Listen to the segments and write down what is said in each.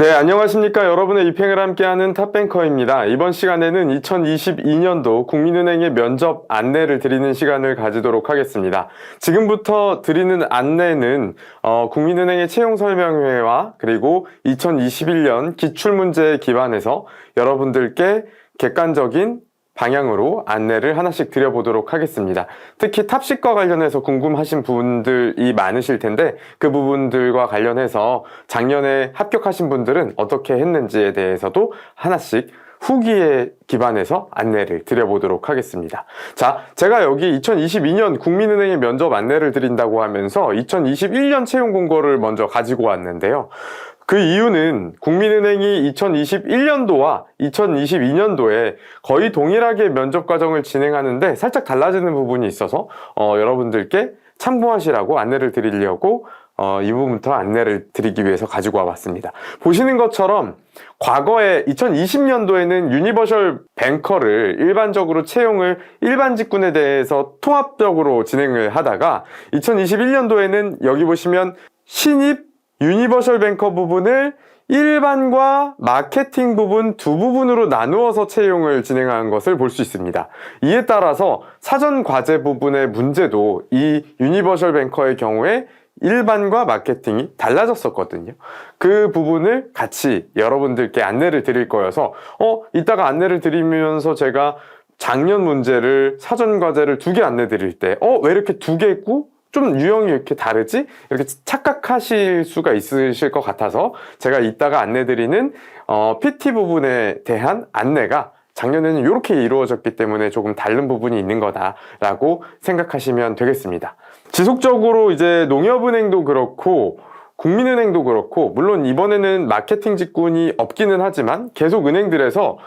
네, 안녕하십니까. 여러분의 입행을 함께하는 탑뱅커입니다. 이번 시간에는 2022년도 국민은행의 면접 안내를 드리는 시간을 가지도록 하겠습니다. 지금부터 드리는 안내는 국민은행의 채용설명회와 그리고 2021년 기출문제에 기반해서 여러분들께 객관적인 방향으로 안내를 하나씩 드려보도록 하겠습니다. 특히 탑식과 관련해서 궁금하신 분들이 많으실 텐데 그 부분들과 관련해서 작년에 합격하신 분들은 어떻게 했는지에 대해서도 하나씩 후기에 기반해서 안내를 드려보도록 하겠습니다. 자, 제가 여기 2022년 국민은행의 면접 안내를 드린다고 하면서 2021년 채용 공고를 먼저 가지고 왔는데요. 그 이유는 국민은행이 2021년도와 2022년도에 거의 동일하게 면접 과정을 진행하는데 살짝 달라지는 부분이 있어서 여러분들께 참고하시라고 안내를 드리려고 이 부분부터 안내를 드리기 위해서 가지고 와봤습니다. 보시는 것처럼 과거에 2020년도에는 유니버셜 뱅커를 일반적으로 채용을 일반 직군에 대해서 통합적으로 진행을 하다가 2021년도에는 여기 보시면 신입 유니버셜 뱅커 부분을 일반과 마케팅 부분 두 부분으로 나누어서 채용을 진행한 것을 볼 수 있습니다. 이에 따라서 사전 과제 부분의 문제도 이 유니버셜 뱅커의 경우에 일반과 마케팅이 달라졌었거든요. 그 부분을 같이 여러분들께 안내를 드릴 거여서 이따가 안내를 드리면서 제가 작년 문제를 사전 과제를 2개 안내 드릴 때 왜 이렇게 2개 있고 좀 유형이 이렇게 다르지? 이렇게 착각하실 수가 있으실 것 같아서 제가 이따가 안내드리는 PT 부분에 대한 안내가 작년에는 이렇게 이루어졌기 때문에 조금 다른 부분이 있는 거다라고 생각하시면 되겠습니다. 지속적으로 이제 농협은행도 그렇고 국민은행도 그렇고 물론 이번에는 마케팅 직군이 없기는 하지만 계속 은행들에서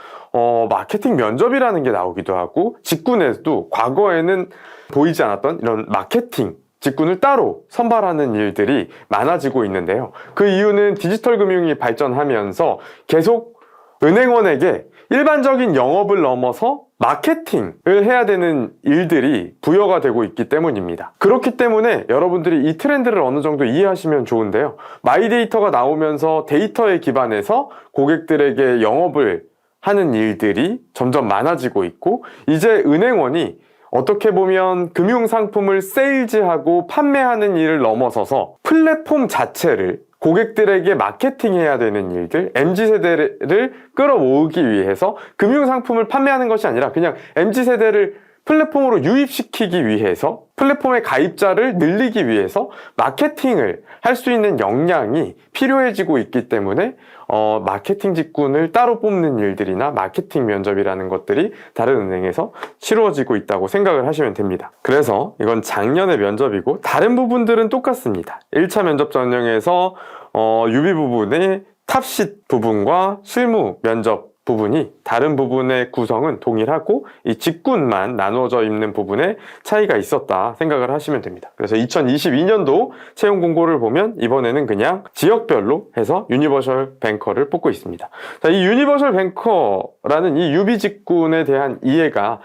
마케팅 면접이라는 게 나오기도 하고 직군에도 과거에는 보이지 않았던 이런 마케팅 직군을 따로 선발하는 일들이 많아지고 있는데요. 그 이유는 디지털 금융이 발전하면서 계속 은행원에게 일반적인 영업을 넘어서 마케팅을 해야 되는 일들이 부여가 되고 있기 때문입니다. 그렇기 때문에 여러분들이 이 트렌드를 어느 정도 이해하시면 좋은데요. 마이데이터가 나오면서 데이터에 기반해서 고객들에게 영업을 하는 일들이 점점 많아지고 있고 이제 은행원이 어떻게 보면 금융상품을 세일즈하고 판매하는 일을 넘어서서 플랫폼 자체를 고객들에게 마케팅해야 되는 일들, MZ세대를 끌어모으기 위해서 금융상품을 판매하는 것이 아니라 그냥 MZ세대를 플랫폼으로 유입시키기 위해서 플랫폼의 가입자를 늘리기 위해서 마케팅을 할 수 있는 역량이 필요해지고 있기 때문에 마케팅 직군을 따로 뽑는 일들이나 마케팅 면접이라는 것들이 다른 은행에서 치루어지고 있다고 생각을 하시면 됩니다. 그래서 이건 작년의 면접이고 다른 부분들은 똑같습니다. 1차 면접 전형에서 유비 부분의 탑sit 부분과 실무 면접 부분이 다른 부분의 구성은 동일하고 이 직군만 나누어져 있는 부분에 차이가 있었다 생각을 하시면 됩니다. 그래서 2022년도 채용 공고를 보면 이번에는 그냥 지역별로 해서 유니버셜 뱅커를 뽑고 있습니다. 자, 이 유니버셜 뱅커라는 이 유비 직군에 대한 이해가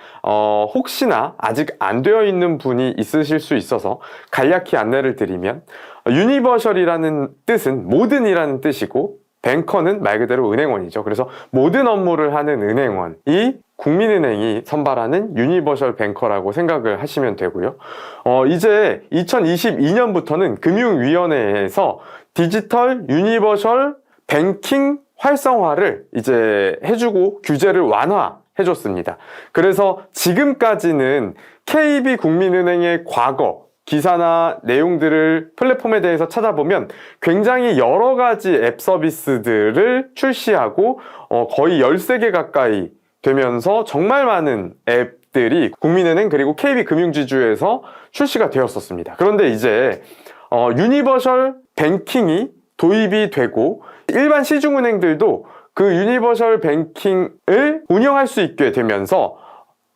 혹시나 아직 안 되어 있는 분이 있으실 수 있어서 간략히 안내를 드리면 유니버셜이라는 뜻은 모든이라는 뜻이고 뱅커는 말 그대로 은행원이죠. 그래서 모든 업무를 하는 은행원이 국민은행이 선발하는 유니버셜 뱅커라고 생각을 하시면 되고요. 이제 2022년부터는 금융위원회에서 디지털 유니버셜 뱅킹 활성화를 이제 해주고 규제를 완화해줬습니다. 그래서 지금까지는 KB 국민은행의 과거 기사나 내용들을 플랫폼에 대해서 찾아보면 굉장히 여러 가지 앱 서비스들을 출시하고 거의 13개 가까이 되면서 정말 많은 앱들이 국민은행 그리고 KB금융지주에서 출시가 되었었습니다. 그런데 이제 유니버셜 뱅킹이 도입이 되고 일반 시중은행들도 그 유니버셜 뱅킹을 운영할 수 있게 되면서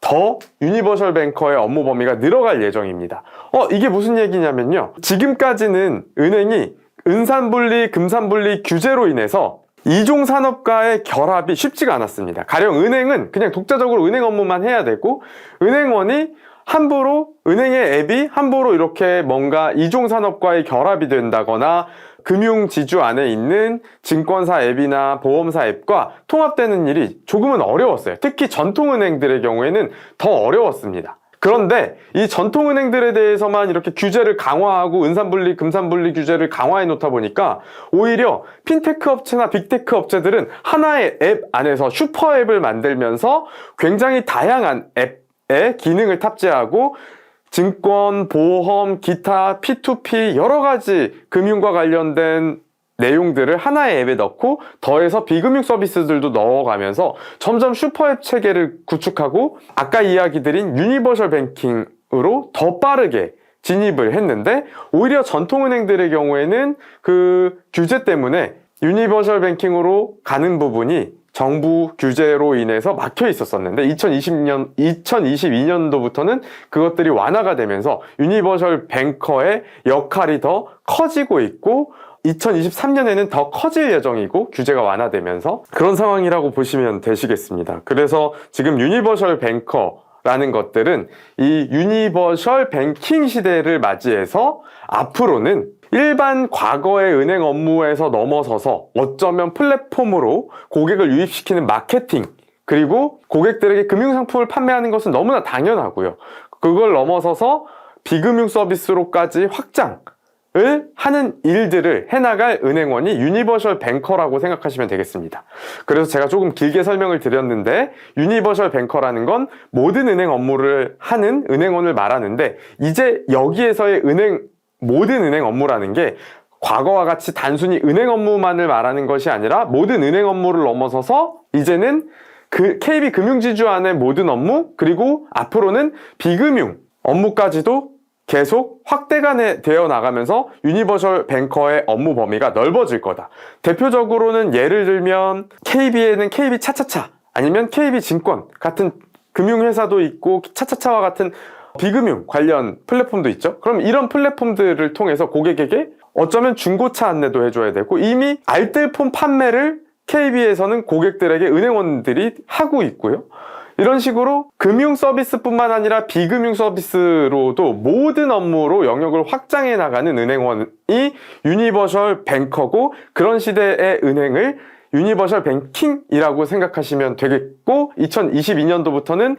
더 유니버셜 뱅커의 업무 범위가 늘어갈 예정입니다. 이게 무슨 얘기냐면요. 지금까지는 은행이 은산분리, 금산분리 규제로 인해서 이종 산업과의 결합이 쉽지가 않았습니다. 가령 은행은 그냥 독자적으로 은행 업무만 해야 되고 은행원이 함부로 은행의 앱이 함부로 이렇게 뭔가 이종 산업과의 결합이 된다거나 금융지주 안에 있는 증권사 앱이나 보험사 앱과 통합되는 일이 조금은 어려웠어요. 특히 전통은행들의 경우에는 더 어려웠습니다. 그런데 이 전통은행들에 대해서만 이렇게 규제를 강화하고 은산분리, 금산분리 규제를 강화해 놓다 보니까 오히려 핀테크 업체나 빅테크 업체들은 하나의 앱 안에서 슈퍼앱을 만들면서 굉장히 다양한 앱의 기능을 탑재하고 증권, 보험, 기타, P2P 여러 가지 금융과 관련된 내용들을 하나의 앱에 넣고 더해서 비금융 서비스들도 넣어가면서 점점 슈퍼앱 체계를 구축하고 아까 이야기 드린 유니버셜 뱅킹으로 더 빠르게 진입을 했는데 오히려 전통은행들의 경우에는 그 규제 때문에 유니버셜 뱅킹으로 가는 부분이 정부 규제로 인해서 막혀 있었었는데 2022년도부터는 그것들이 완화가 되면서 유니버셜 뱅커의 역할이 더 커지고 있고 2023년에는 더 커질 예정이고 규제가 완화되면서 그런 상황이라고 보시면 되시겠습니다. 그래서 지금 유니버셜 뱅커라는 것들은 이 유니버셜 뱅킹 시대를 맞이해서 앞으로는 일반 과거의 은행 업무에서 넘어서서 어쩌면 플랫폼으로 고객을 유입시키는 마케팅 그리고 고객들에게 금융상품을 판매하는 것은 너무나 당연하고요. 그걸 넘어서서 비금융 서비스로까지 확장 을 하는 일들을 해나갈 은행원이 유니버셜 뱅커라고 생각하시면 되겠습니다. 그래서 제가 조금 길게 설명을 드렸는데 유니버셜 뱅커라는 건 모든 은행 업무를 하는 은행원을 말하는데 이제 여기에서의 모든 은행 업무라는 게 과거와 같이 단순히 은행 업무만을 말하는 것이 아니라 모든 은행 업무를 넘어서서 이제는 그 KB 금융지주 안의 모든 업무 그리고 앞으로는 비금융 업무까지도 계속 확대가 되어 나가면서 유니버셜 뱅커의 업무 범위가 넓어질 거다. 대표적으로는 예를 들면 KB에는 KB 차차차 아니면 KB증권 같은 금융회사도 있고 차차차와 같은 비금융 관련 플랫폼도 있죠. 그럼 이런 플랫폼들을 통해서 고객에게 어쩌면 중고차 안내도 해줘야 되고 이미 알뜰폰 판매를 KB에서는 고객들에게 은행원들이 하고 있고요. 이런 식으로 금융 서비스뿐만 아니라 비금융 서비스로도 모든 업무로 영역을 확장해 나가는 은행원이 유니버셜 뱅커고 그런 시대의 은행을 유니버셜 뱅킹이라고 생각하시면 되겠고 2022년도부터는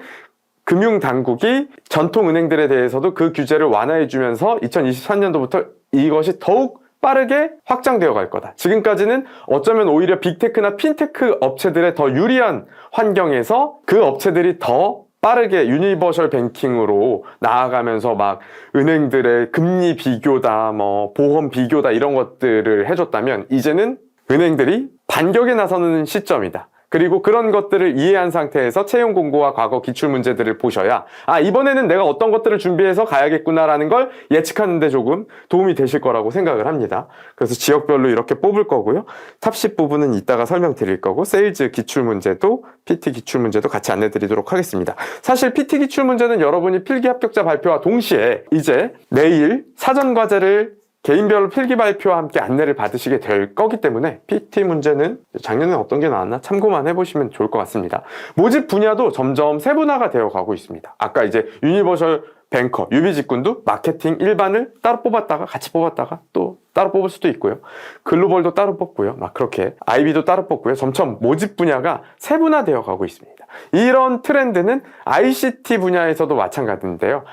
금융당국이 전통은행들에 대해서도 그 규제를 완화해 주면서 2023년도부터 이것이 더욱 빠르게 확장되어 갈 거다. 지금까지는 어쩌면 오히려 빅테크나 핀테크 업체들의 더 유리한 환경에서 그 업체들이 더 빠르게 유니버셜 뱅킹으로 나아가면서 막 은행들의 금리 비교다, 보험 비교다 이런 것들을 해줬다면 이제는 은행들이 반격에 나서는 시점이다. 그리고 그런 것들을 이해한 상태에서 채용 공고와 과거 기출 문제들을 보셔야 이번에는 내가 어떤 것들을 준비해서 가야겠구나라는 걸 예측하는 데 조금 도움이 되실 거라고 생각을 합니다. 그래서 지역별로 이렇게 뽑을 거고요. 탑10 부분은 이따가 설명드릴 거고 세일즈 기출 문제도 PT 기출 문제도 같이 안내 드리도록 하겠습니다. 사실 PT 기출 문제는 여러분이 필기 합격자 발표와 동시에 이제 내일 사전 과제를 개인별로 필기 발표와 함께 안내를 받으시게 될 거기 때문에 PT 문제는 작년에 어떤 게 나왔나 참고만 해보시면 좋을 것 같습니다. 모집 분야도 점점 세분화가 되어 가고 있습니다. 아까 이제 유니버셜 뱅커, 유비직군도 마케팅 일반을 따로 뽑았다가 같이 뽑았다가 또 따로 뽑을 수도 있고요. 글로벌도 따로 뽑고요. 막 그렇게 IB도 따로 뽑고요. 점점 모집 분야가 세분화되어 가고 있습니다. 이런 트렌드는 ICT 분야에서도 마찬가지인데요.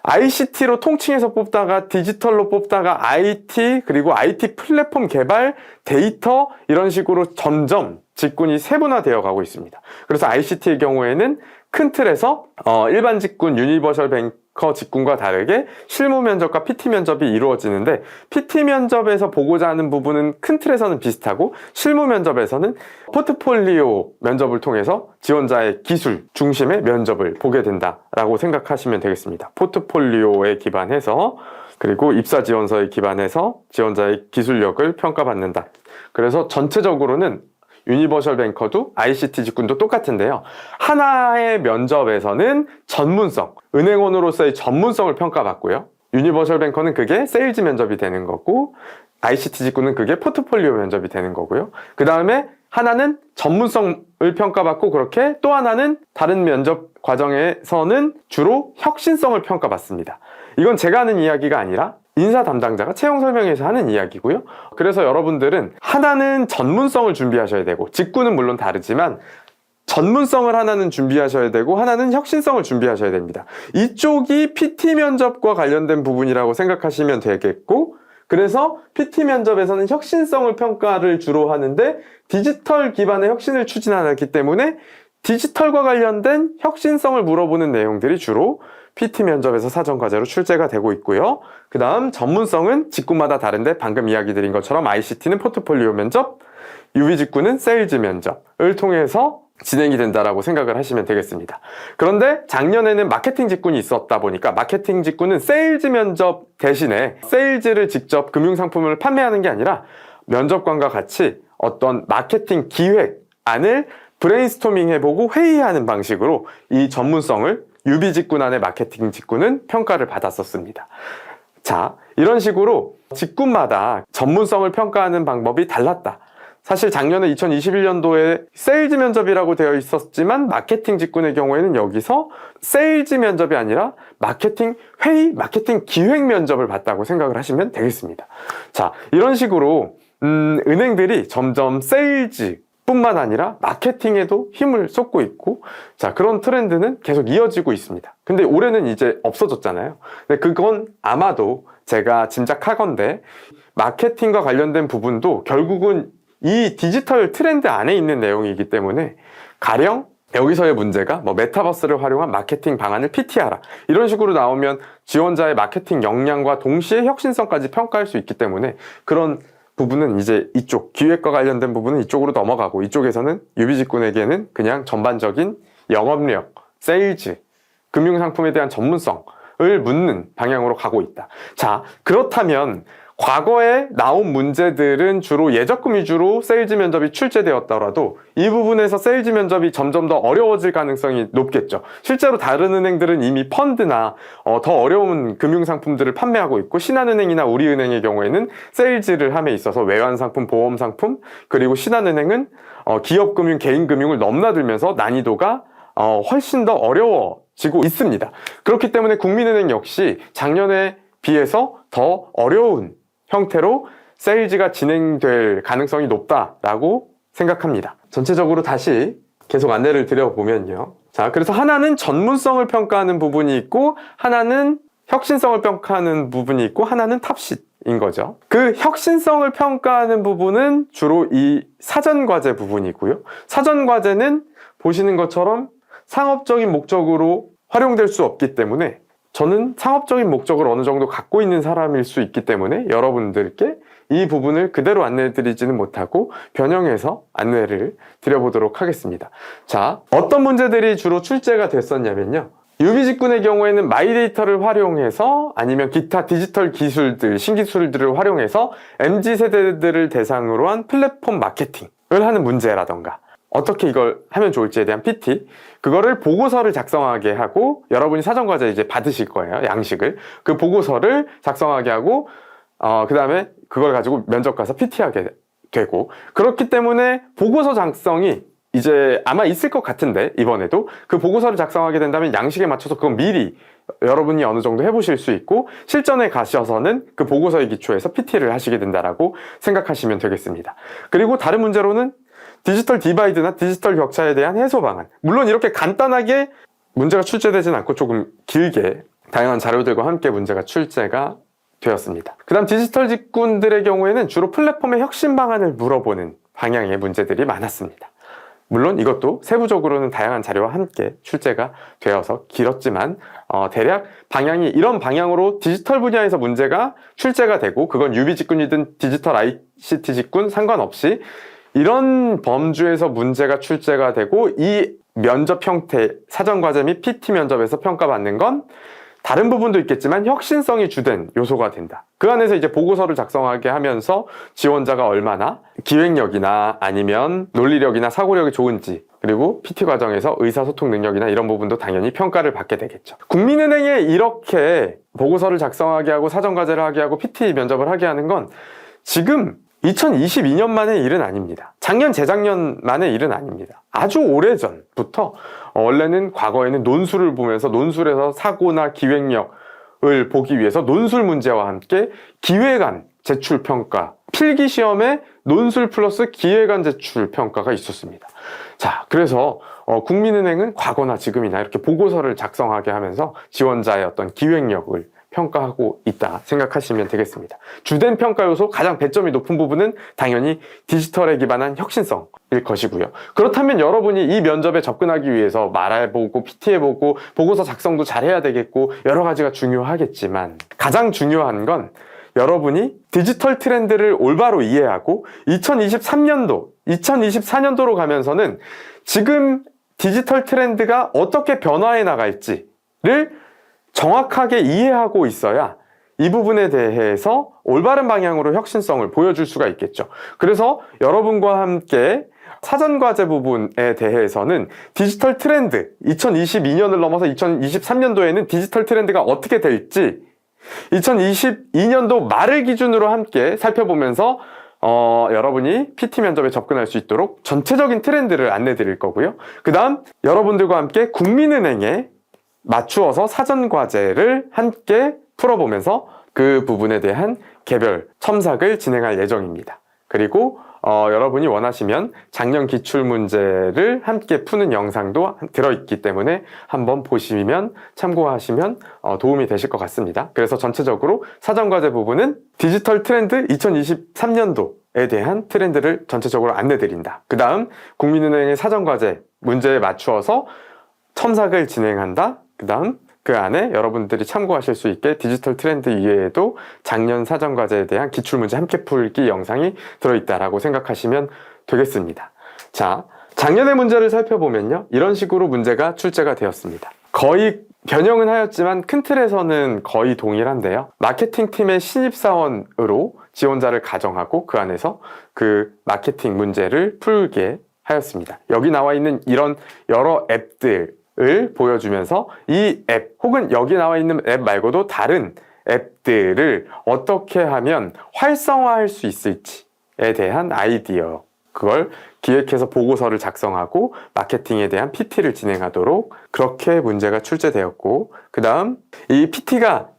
ICT로 통칭해서 뽑다가 디지털로 뽑다가 IT 그리고 IT 플랫폼 개발, 데이터 이런 식으로 점점 직군이 세분화되어 가고 있습니다. 그래서 ICT의 경우에는 큰 틀에서 일반 직군 유니버셜 뱅커 직군과 다르게 실무 면접과 PT 면접이 이루어지는데 PT 면접에서 보고자 하는 부분은 큰 틀에서는 비슷하고 실무 면접에서는 포트폴리오 면접을 통해서 지원자의 기술 중심의 면접을 보게 된다라고 생각하시면 되겠습니다. 포트폴리오에 기반해서 그리고 입사 지원서에 기반해서 지원자의 기술력을 평가받는다. 그래서 전체적으로는 유니버셜 뱅커도 ICT 직군도 똑같은데요. 하나의 면접에서는 전문성, 은행원으로서의 전문성을 평가받고요. 유니버셜 뱅커는 그게 세일즈 면접이 되는 거고 ICT 직군은 그게 포트폴리오 면접이 되는 거고요. 그 다음에 하나는 전문성을 평가받고 그렇게 또 하나는 다른 면접 과정에서는 주로 혁신성을 평가받습니다. 이건 제가 하는 이야기가 아니라 인사 담당자가 채용 설명회에서 하는 이야기고요. 그래서 여러분들은 하나는 전문성을 준비하셔야 되고, 직군은 물론 다르지만 전문성을 하나는 준비하셔야 되고 하나는 혁신성을 준비하셔야 됩니다. 이쪽이 PT 면접과 관련된 부분이라고 생각하시면 되겠고, 그래서 PT 면접에서는 혁신성을 평가를 주로 하는데 디지털 기반의 혁신을 추진하기 때문에 디지털과 관련된 혁신성을 물어보는 내용들이 주로 PT 면접에서 사전과제로 출제가 되고 있고요. 그 다음 전문성은 직군마다 다른데 방금 이야기 드린 것처럼 ICT는 포트폴리오 면접, UB 직군은 세일즈 면접을 통해서 진행이 된다라고 생각을 하시면 되겠습니다. 그런데 작년에는 마케팅 직군이 있었다 보니까 마케팅 직군은 세일즈 면접 대신에 세일즈를 직접 금융상품을 판매하는 게 아니라 면접관과 같이 어떤 마케팅 기획안을 브레인스토밍 해보고 회의하는 방식으로 이 전문성을 UB 직군 안의 마케팅 직군은 평가를 받았었습니다. 자, 이런 식으로 직군마다 전문성을 평가하는 방법이 달랐다. 사실 작년에 2021년도에 세일즈 면접이라고 되어 있었지만 마케팅 직군의 경우에는 여기서 세일즈 면접이 아니라 마케팅 회의, 마케팅 기획 면접을 봤다고 생각을 하시면 되겠습니다. 자, 이런 식으로 은행들이 점점 세일즈 뿐만 아니라 마케팅에도 힘을 쏟고 있고, 자, 그런 트렌드는 계속 이어지고 있습니다. 근데 올해는 이제 없어졌잖아요. 근데 그건 아마도 제가 짐작하건대 마케팅과 관련된 부분도 결국은 이 디지털 트렌드 안에 있는 내용이기 때문에 가령 여기서의 문제가 뭐 메타버스를 활용한 마케팅 방안을 PT하라 이런 식으로 나오면 지원자의 마케팅 역량과 동시에 혁신성까지 평가할 수 있기 때문에 그런 부분은 이제 이쪽 기획과 관련된 부분은 이쪽으로 넘어가고, 이쪽에서는 UB 직군에게는 그냥 전반적인 영업력, 세일즈, 금융상품에 대한 전문성을 묻는 방향으로 가고 있다. 자, 그렇다면 과거에 나온 문제들은 주로 예적금 위주로 세일즈 면접이 출제되었더라도 이 부분에서 세일즈 면접이 점점 더 어려워질 가능성이 높겠죠. 실제로 다른 은행들은 이미 펀드나 더 어려운 금융상품들을 판매하고 있고, 신한은행이나 우리은행의 경우에는 세일즈를 함에 있어서 외환상품, 보험상품, 그리고 신한은행은 기업금융, 개인금융을 넘나들면서 난이도가 훨씬 더 어려워지고 있습니다. 그렇기 때문에 국민은행 역시 작년에 비해서 더 어려운 형태로 세일즈가 진행될 가능성이 높다라고 생각합니다. 전체적으로 다시 계속 안내를 드려보면요. 자, 그래서 하나는 전문성을 평가하는 부분이 있고, 하나는 혁신성을 평가하는 부분이 있고, 하나는 탑시트인 거죠. 그 혁신성을 평가하는 부분은 주로 이 사전과제 부분이고요. 사전과제는 보시는 것처럼 상업적인 목적으로 활용될 수 없기 때문에, 저는 상업적인 목적을 어느 정도 갖고 있는 사람일 수 있기 때문에 여러분들께 이 부분을 그대로 안내해드리지는 못하고 변형해서 안내를 드려보도록 하겠습니다. 자, 어떤 문제들이 주로 출제가 됐었냐면요. UB 직군의 경우에는 마이데이터를 활용해서 아니면 기타 디지털 기술들, 신기술들을 활용해서 MZ세대들을 대상으로 한 플랫폼 마케팅을 하는 문제라던가, 어떻게 이걸 하면 좋을지에 대한 PT, 그거를 보고서를 작성하게 하고, 여러분이 사전과제 이제 받으실 거예요, 양식을. 그 보고서를 작성하게 하고, 그 다음에 그걸 가지고 면접 가서 PT하게 되고, 그렇기 때문에 보고서 작성이 이제 아마 있을 것 같은데, 이번에도 그 보고서를 작성하게 된다면 양식에 맞춰서 그건 미리 여러분이 어느 정도 해보실 수 있고, 실전에 가셔서는 그 보고서의 기초에서 PT를 하시게 된다라고 생각하시면 되겠습니다. 그리고 다른 문제로는 디지털 디바이드나 디지털 격차에 대한 해소 방안. 물론 이렇게 간단하게 문제가 출제되진 않고 조금 길게 다양한 자료들과 함께 문제가 출제가 되었습니다. 그 다음 디지털 직군들의 경우에는 주로 플랫폼의 혁신 방안을 물어보는 방향의 문제들이 많았습니다. 물론 이것도 세부적으로는 다양한 자료와 함께 출제가 되어서 길었지만 대략 방향이 이런 방향으로 디지털 분야에서 문제가 출제가 되고, 그건 UB 직군이든 디지털 ICT 직군 상관없이 이런 범주에서 문제가 출제가 되고, 이 면접 형태, 사전과제 및 PT 면접에서 평가받는 건 다른 부분도 있겠지만 혁신성이 주된 요소가 된다. 그 안에서 이제 보고서를 작성하게 하면서 지원자가 얼마나 기획력이나 아니면 논리력이나 사고력이 좋은지, 그리고 PT 과정에서 의사소통 능력이나 이런 부분도 당연히 평가를 받게 되겠죠. 국민은행에 이렇게 보고서를 작성하게 하고 사전과제를 하게 하고 PT 면접을 하게 하는 건 지금 2022년 만의 일은 아닙니다. 작년, 재작년 만의 일은 아닙니다. 아주 오래전부터 원래는 과거에는 논술을 보면서 논술에서 사고나 기획력을 면접을 보기 위해서 논술 문제와 함께 기획안 제출 평가, 필기 시험에 논술 플러스 기획안 제출 평가가 있었습니다. 자, 그래서 국민은행은 과거나 지금이나 이렇게 보고서를 작성하게 하면서 지원자의 어떤 기획력을 평가하고 있다 생각하시면 되겠습니다. 주된 평가 요소 가장 배점이 높은 부분은 당연히 디지털에 기반한 혁신성일 것이고요. 그렇다면 여러분이 이 면접에 접근하기 위해서 말해보고 PT해보고 보고서 작성도 잘해야 되겠고 여러 가지가 중요하겠지만 가장 중요한 건 여러분이 디지털 트렌드를 올바로 이해하고 2024년도로 가면서는 지금 디지털 트렌드가 어떻게 변화해 나갈지를 정확하게 이해하고 있어야 이 부분에 대해서 올바른 방향으로 혁신성을 보여줄 수가 있겠죠. 그래서 여러분과 함께 사전과제 부분에 대해서는 디지털 트렌드, 2022년을 넘어서 2023년도에는 디지털 트렌드가 어떻게 될지 2022년도 말을 기준으로 함께 살펴보면서 여러분이 PT 면접에 접근할 수 있도록 전체적인 트렌드를 안내 드릴 거고요. 그 다음 여러분들과 함께 국민은행에 맞추어서 사전과제를 함께 풀어보면서 그 부분에 대한 개별 첨삭을 진행할 예정입니다. 그리고 여러분이 원하시면 작년 기출문제를 함께 푸는 영상도 들어있기 때문에 한번 보시면 참고하시면 도움이 되실 것 같습니다. 그래서 전체적으로 사전과제 부분은 디지털 트렌드 2023년도에 대한 트렌드를 전체적으로 안내드린다. 그 다음 국민은행의 사전과제 문제에 맞추어서 첨삭을 진행한다. 그 다음 그 안에 여러분들이 참고하실 수 있게 디지털 트렌드 이외에도 작년 사전과제에 대한 기출문제 함께 풀기 영상이 들어있다라고 생각하시면 되겠습니다. 자, 작년의 문제를 살펴보면요. 이런 식으로 문제가 출제가 되었습니다. 거의 변형은 하였지만 큰 틀에서는 거의 동일한데요. 마케팅팀의 신입사원으로 지원자를 가정하고 그 안에서 그 마케팅 문제를 풀게 하였습니다. 여기 나와 있는 이런 여러 앱들 을 보여주면서 이 앱 혹은 여기 나와 있는 앱 말고도 다른 앱들을 어떻게 하면 활성화할 수 있을지에 대한 아이디어, 그걸 기획해서 보고서를 작성하고 마케팅에 대한 PT를 진행하도록 그렇게 문제가 출제되었고, 그 다음 이 PT가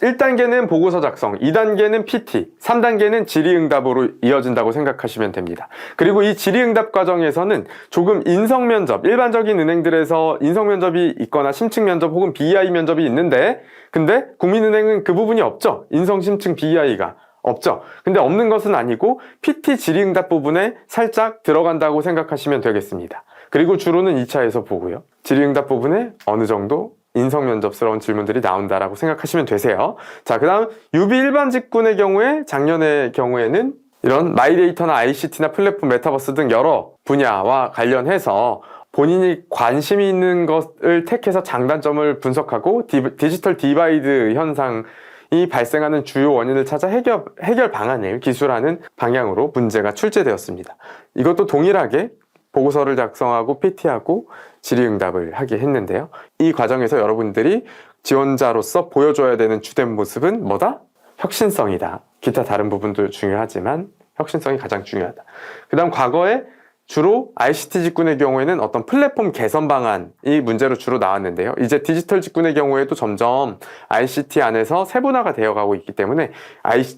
1단계는 보고서 작성, 2단계는 PT, 3단계는 질의응답으로 이어진다고 생각하시면 됩니다. 그리고 이 질의응답 과정에서는 조금 인성면접, 일반적인 은행들에서 인성면접이 있거나 심층면접 혹은 BEI 면접이 있는데, 근데 국민은행은 그 부분이 없죠. 인성, 심층, BEI가 없죠. 근데 없는 것은 아니고 PT 질의응답 부분에 살짝 들어간다고 생각하시면 되겠습니다. 그리고 주로는 2차에서 보고요. 질의응답 부분에 어느 정도 인성면접스러운 질문들이 나온다라고 생각하시면 되세요. 자, 그 다음 UB 일반 직군의 경우에 작년의 경우에는 이런 마이데이터나 ICT나 플랫폼, 메타버스 등 여러 분야와 관련해서 본인이 관심이 있는 것을 택해서 장단점을 분석하고 디지털 디바이드 현상이 발생하는 주요 원인을 찾아 해결 방안을 기술하는 방향으로 문제가 출제되었습니다. 이것도 동일하게 보고서를 작성하고 PT하고 질의응답을 하게 했는데요. 이 과정에서 여러분들이 지원자로서 보여줘야 되는 주된 모습은 뭐다? 혁신성이다. 기타 다른 부분도 중요하지만 혁신성이 가장 중요하다. 그 다음 과거에 주로 ICT 직군의 경우에는 어떤 플랫폼 개선 방안이 문제로 주로 나왔는데요. 이제 디지털 직군의 경우에도 점점 ICT 안에서 세분화가 되어가고 있기 때문에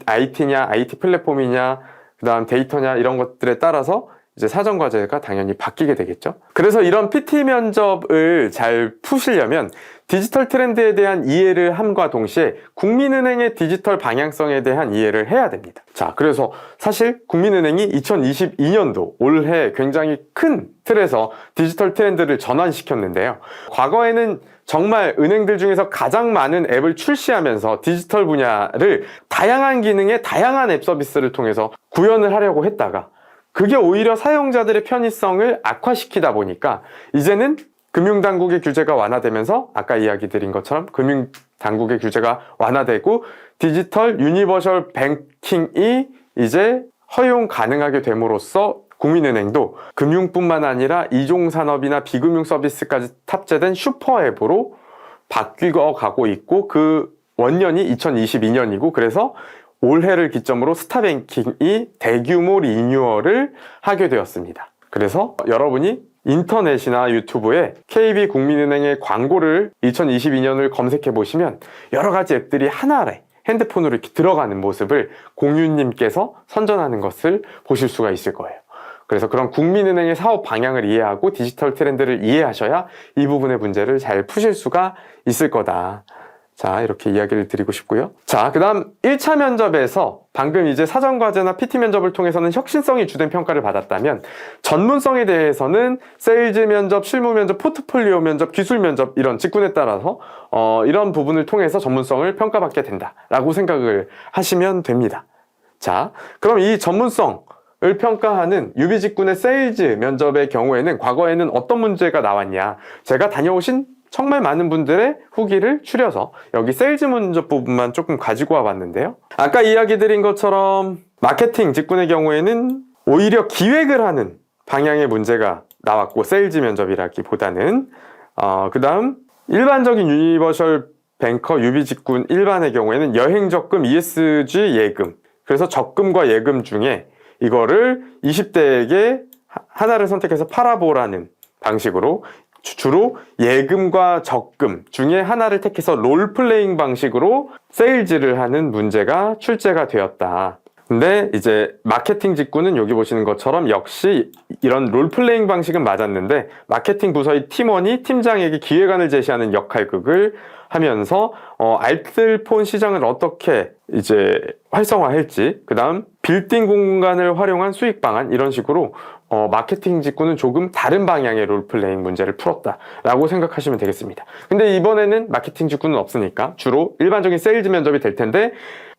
IT냐, IT 플랫폼이냐, 그 다음 데이터냐 이런 것들에 따라서 이제 사전과제가 당연히 바뀌게 되겠죠. 그래서 이런 PT 면접을 잘 푸시려면 디지털 트렌드에 대한 이해를 함과 동시에 국민은행의 디지털 방향성에 대한 이해를 해야 됩니다. 자, 그래서 사실 국민은행이 2022년도 올해 굉장히 큰 틀에서 디지털 트렌드를 전환시켰는데요. 과거에는 정말 은행들 중에서 가장 많은 앱을 출시하면서 디지털 분야를 다양한 기능의 다양한 앱 서비스를 통해서 구현을 하려고 했다가 그게 오히려 사용자들의 편의성을 악화시키다 보니까 이제는 금융당국의 규제가 완화되면서 아까 이야기 드린 것처럼 금융당국의 규제가 완화되고 디지털 유니버셜 뱅킹이 이제 허용 가능하게 됨으로써 국민은행도 금융뿐만 아니라 이종산업이나 비금융 서비스까지 탑재된 슈퍼앱으로 바뀌어 가고 있고 그 원년이 2022년이고 그래서 올해를 기점으로 스타뱅킹이 대규모 리뉴얼을 하게 되었습니다. 그래서 여러분이 인터넷이나 유튜브에 KB국민은행의 광고를 2022년을 검색해 보시면 여러 가지 앱들이 하나에 핸드폰으로 이렇게 들어가는 모습을 공유님께서 선전하는 것을 보실 수가 있을 거예요. 그래서 그런 국민은행의 사업 방향을 이해하고 디지털 트렌드를 이해하셔야 이 부분의 문제를 잘 푸실 수가 있을 거다. 자, 이렇게 이야기를 드리고 싶고요. 자, 그 다음 1차 면접에서 방금 이제 사전과제나 PT 면접을 통해서는 혁신성이 주된 평가를 받았다면 전문성에 대해서는 세일즈 면접, 실무 면접, 포트폴리오 면접, 기술 면접 이런 직군에 따라서 이런 부분을 통해서 전문성을 평가받게 된다라고 생각을 하시면 됩니다. 자, 그럼 이 전문성을 평가하는 유비 직군의 세일즈 면접의 경우에는 과거에는 어떤 문제가 나왔냐? 제가 다녀오신 정말 많은 분들의 후기를 추려서 여기 세일즈 면접 부분만 조금 가지고 와봤는데요. 아까 이야기 드린 것처럼 마케팅 직군의 경우에는 오히려 기획을 하는 방향의 문제가 나왔고 세일즈 면접이라기보다는 그 다음 일반적인 유니버셜 뱅커 유비 직군 일반의 경우에는 여행 적금, ESG 예금, 그래서 적금과 예금 중에 이거를 20대에게 하나를 선택해서 팔아보라는 방식으로 주로 예금과 적금 중에 하나를 택해서 롤플레잉 방식으로 세일즈를 하는 문제가 출제가 되었다. 근데 이제 마케팅 직군은 여기 보시는 것처럼 역시 이런 롤플레잉 방식은 맞았는데 마케팅 부서의 팀원이 팀장에게 기획안을 제시하는 역할극을 하면서 알뜰폰 시장을 어떻게 이제 활성화할지, 그 다음 빌딩 공간을 활용한 수익 방안 이런 식으로 마케팅 직군은 조금 다른 방향의 롤플레잉 문제를 풀었다라고 생각하시면 되겠습니다. 근데 이번에는 마케팅 직군은 없으니까 주로 일반적인 세일즈 면접이 될 텐데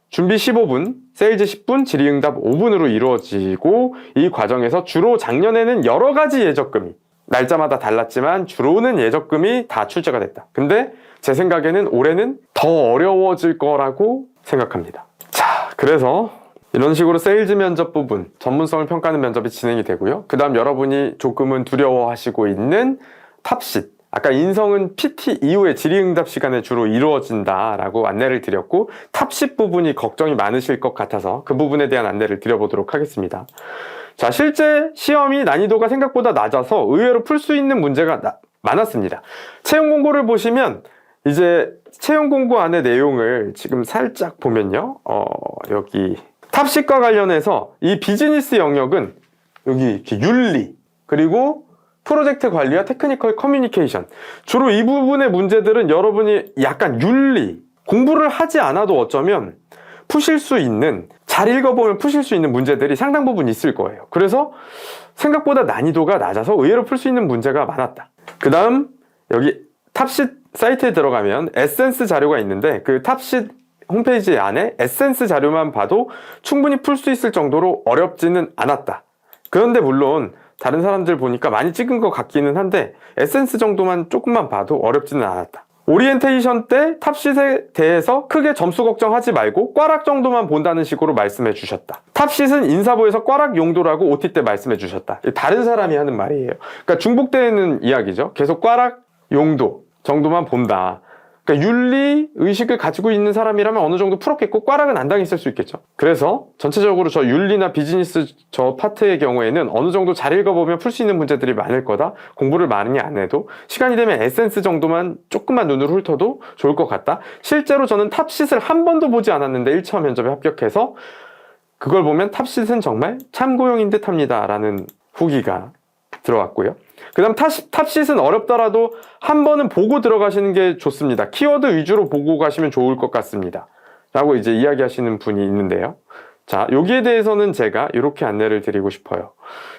준비 15분, 세일즈 10분, 질의응답 5분으로 이루어지고 이 과정에서 주로 작년에는 여러 가지 예적금이 날짜마다 달랐지만 주로는 예적금이 다 출제가 됐다. 근데 제 생각에는 올해는 더 어려워질 거라고 생각합니다. 자, 그래서 이런 식으로 세일즈 면접 부분, 전문성을 평가하는 면접이 진행이 되고요. 그 다음 여러분이 조금은 두려워하시고 있는 탑sit, 아까 인성은 PT 이후에 질의응답 시간에 주로 이루어진다라고 안내를 드렸고 탑sit 부분이 걱정이 많으실 것 같아서 그 부분에 대한 안내를 드려보도록 하겠습니다. 자, 실제 시험이 난이도가 생각보다 낮아서 의외로 풀 수 있는 문제가 많았습니다. 채용 공고를 보시면 이제 채용 공고 안의 내용을 지금 살짝 보면요. 여기 탑sit과 관련해서 이 비즈니스 영역은 여기 이렇게 윤리 그리고 프로젝트 관리와 테크니컬 커뮤니케이션, 주로 이 부분의 문제들은 여러분이 약간 윤리 공부를 하지 않아도 어쩌면 푸실 수 있는, 잘 읽어보면 푸실 수 있는 문제들이 상당 부분 있을 거예요. 그래서 생각보다 난이도가 낮아서 의외로 풀 수 있는 문제가 많았다. 그 다음 여기 탑sit 사이트에 들어가면 에센스 자료가 있는데 그 탑sit 홈페이지 안에 에센스 자료만 봐도 충분히 풀 수 있을 정도로 어렵지는 않았다. 그런데 물론 다른 사람들 보니까 많이 찍은 것 같기는 한데 에센스 정도만 조금만 봐도 어렵지는 않았다. 오리엔테이션 때 탑sit에 대해서 크게 점수 걱정하지 말고 꽈락 정도만 본다는 식으로 말씀해 주셨다. 탑sit은 인사부에서 꽈락 용도라고 OT 때 말씀해 주셨다. 다른 사람이 하는 말이에요. 그러니까 중복되는 이야기죠. 계속 꽈락 용도 정도만 본다. 그러니까 윤리 의식을 가지고 있는 사람이라면 어느 정도 풀었겠고 꽈락은 안 당했을 수 있겠죠. 그래서 전체적으로 저 윤리나 비즈니스 저 파트의 경우에는 어느 정도 잘 읽어보면 풀 수 있는 문제들이 많을 거다. 공부를 많이 안 해도 시간이 되면 에센스 정도만 조금만 눈으로 훑어도 좋을 것 같다. 실제로 저는 탑sit을 한 번도 보지 않았는데 1차 면접에 합격해서 그걸 보면 탑sit은 정말 참고용인 듯 합니다 라는 후기가 들어왔고요. 그 다음 탑sit은 어렵더라도 한 번은 보고 들어가시는 게 좋습니다. 키워드 위주로 보고 가시면 좋을 것 같습니다 라고 이제 이야기하시는 분이 있는데요. 자, 여기에 대해서는 제가 이렇게 안내를 드리고 싶어요.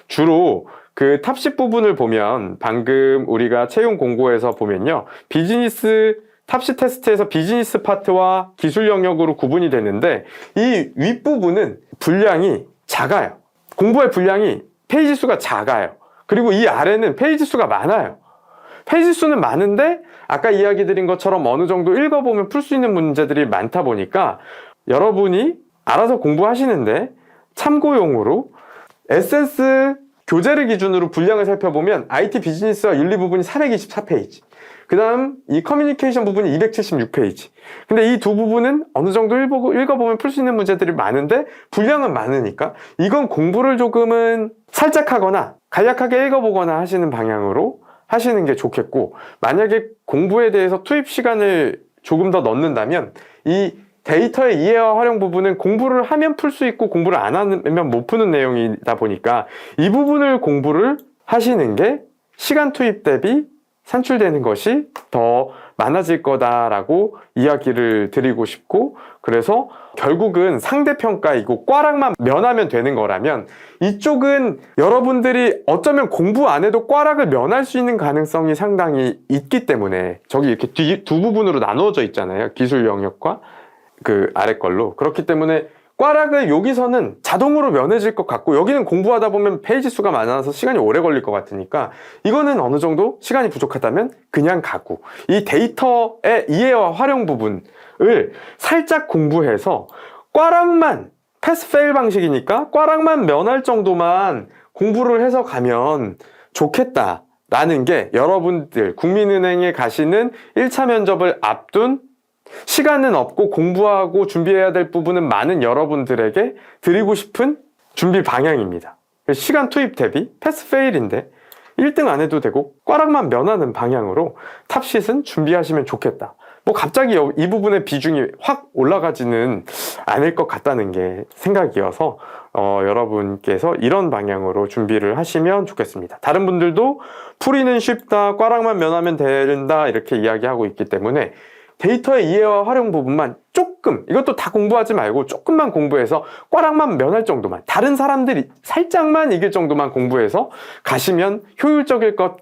주로 그 탑sit 부분을 보면 방금 우리가 채용 공고에서 보면요, 비즈니스 탑sit 테스트에서 비즈니스 파트와 기술 영역으로 구분이 되는데 이 윗부분은 분량이 작아요. 공부의 분량이 페이지 수가 작아요. 그리고 이 아래는 페이지 수가 많아요. 페이지 수는 많은데 아까 이야기 드린 것처럼 어느 정도 읽어보면 풀 수 있는 문제들이 많다 보니까 여러분이 알아서 공부하시는데 참고용으로 에센스 교재를 기준으로 분량을 살펴보면 IT 비즈니스와 윤리 부분이 424페이지, 그 다음 이 커뮤니케이션 부분이 276페이지. 근데 이 두 부분은 어느 정도 읽어보면 풀 수 있는 문제들이 많은데 분량은 많으니까 이건 공부를 조금은 살짝 하거나 간략하게 읽어보거나 하시는 방향으로 하시는 게 좋겠고, 만약에 공부에 대해서 투입 시간을 조금 더 넣는다면 이 데이터의 이해와 활용 부분은 공부를 하면 풀 수 있고 공부를 안 하면 못 푸는 내용이다 보니까 이 부분을 공부를 하시는 게 시간 투입 대비 산출되는 것이 더 많아질 거다라고 이야기를 드리고 싶고, 그래서 결국은 상대평가이고 꽈락만 면하면 되는 거라면 이쪽은 여러분들이 어쩌면 공부 안 해도 꽈락을 면할 수 있는 가능성이 상당히 있기 때문에, 저기 이렇게 두 부분으로 나누어져 있잖아요. 기술 영역과 그 아래 걸로. 그렇기 때문에 꽈락을 여기서는 자동으로 면해질 것 같고, 여기는 공부하다 보면 페이지 수가 많아서 시간이 오래 걸릴 것 같으니까 이거는 어느 정도 시간이 부족하다면 그냥 가고, 이 데이터의 이해와 활용 부분을 살짝 공부해서 꽈락만, 패스 페일 방식이니까 꽈락만 면할 정도만 공부를 해서 가면 좋겠다라는 게 여러분들 국민은행에 가시는 1차 면접을 앞둔, 시간은 없고 공부하고 준비해야 될 부분은 많은 여러분들에게 드리고 싶은 준비 방향입니다. 시간 투입 대비 패스 페일인데 1등 안 해도 되고 꽈락만 면하는 방향으로 탑시즌 준비하시면 좋겠다. 뭐 갑자기 이 부분의 비중이 확 올라가지는 않을 것 같다는 게 생각이어서 여러분께서 이런 방향으로 준비를 하시면 좋겠습니다. 다른 분들도 풀이는 쉽다, 꽈락만 면하면 된다 이렇게 이야기하고 있기 때문에 데이터의 이해와 활용 부분만 조금, 이것도 다 공부하지 말고 조금만 공부해서 꽈락만 면할 정도만, 다른 사람들이 살짝만 이길 정도만 공부해서 가시면 효율적일 것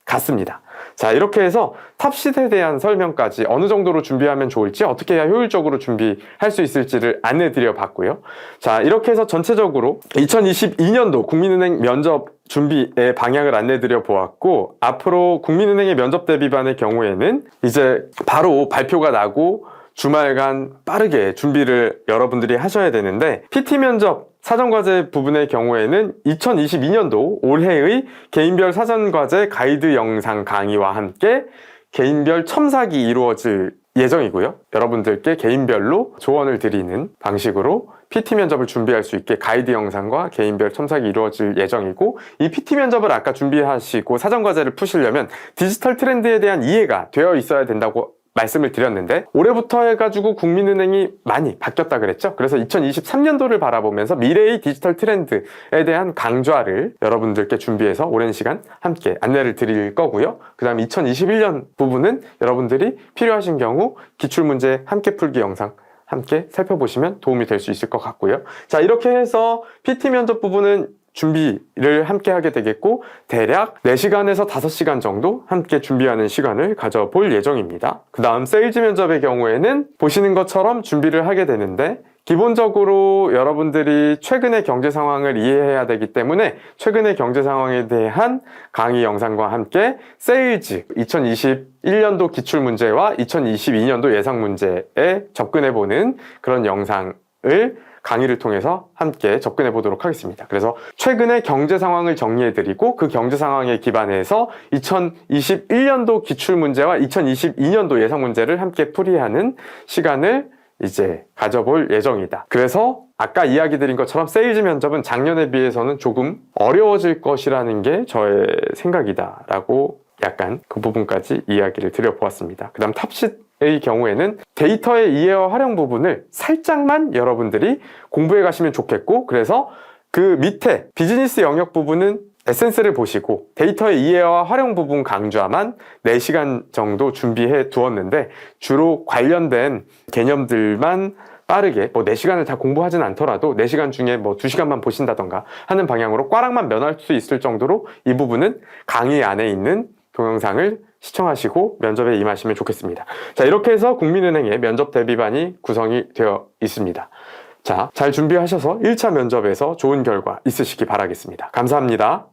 같습니다. 자, 이렇게 해서 탑시드에 대한 설명까지 어느 정도로 준비하면 좋을지, 어떻게 해야 효율적으로 준비할 수 있을지를 안내드려 봤고요. 자, 이렇게 해서 전체적으로 2022년도 국민은행 면접 준비의 방향을 안내드려 보았고, 앞으로 국민은행의 면접 대비반의 경우에는 이제 바로 발표가 나고 주말간 빠르게 준비를 여러분들이 하셔야 되는데, PT 면접 사전과제 부분의 경우에는 2022년도 올해의 개인별 사전과제 가이드 영상 강의와 함께 개인별 첨삭이 이루어질 예정이고요. 여러분들께 개인별로 조언을 드리는 방식으로 PT 면접을 준비할 수 있게 가이드 영상과 개인별 첨삭이 이루어질 예정이고, 이 PT 면접을 아까 준비하시고 사전과제를 푸시려면 디지털 트렌드에 대한 이해가 되어 있어야 된다고 말씀을 드렸는데, 올해부터 해가지고 국민은행이 많이 바뀌었다 그랬죠. 그래서 2023년도를 바라보면서 미래의 디지털 트렌드에 대한 강좌를 여러분들께 준비해서 오랜 시간 함께 안내를 드릴 거고요. 그 다음 2021년 부분은 여러분들이 필요하신 경우 기출문제 함께 풀기 영상 함께 살펴보시면 도움이 될 수 있을 것 같고요. 자, 이렇게 해서 PT 면접 부분은 준비를 함께 하게 되겠고, 대략 4시간에서 5시간 정도 함께 준비하는 시간을 가져볼 예정입니다. 그 다음 세일즈 면접의 경우에는 보시는 것처럼 준비를 하게 되는데, 기본적으로 여러분들이 최근의 경제 상황을 이해해야 되기 때문에 최근의 경제 상황에 대한 강의 영상과 함께 세일즈 2021년도 기출문제와 2022년도 예상문제에 접근해보는 그런 영상을 강의를 통해서 함께 접근해 보도록 하겠습니다. 그래서 최근의 경제 상황을 정리해드리고 그 경제 상황에 기반해서 2021년도 기출문제와 2022년도 예상문제를 함께 풀이하는 시간을 이제 가져볼 예정이다. 그래서 아까 이야기 드린 것처럼 세일즈 면접은 작년에 비해서는 조금 어려워질 것이라는 게 저의 생각이다 라고 약간 그 부분까지 이야기를 드려보았습니다. 그 다음 탑시의 경우에는 데이터의 이해와 활용 부분을 살짝만 여러분들이 공부해 가시면 좋겠고, 그래서 그 밑에 비즈니스 영역 부분은 에센스를 보시고 데이터의 이해와 활용 부분 강좌만 4시간 정도 준비해 두었는데, 주로 관련된 개념들만 빠르게 뭐 4시간을 다 공부하진 않더라도 4시간 중에 뭐 2시간만 보신다던가 하는 방향으로 꽈락만 면할 수 있을 정도로 이 부분은 강의 안에 있는 동영상을 시청하시고 면접에 임하시면 좋겠습니다. 자, 이렇게 해서 국민은행의 면접 대비반이 구성이 되어 있습니다. 자, 잘 준비하셔서 1차 면접에서 좋은 결과 있으시기 바라겠습니다. 감사합니다.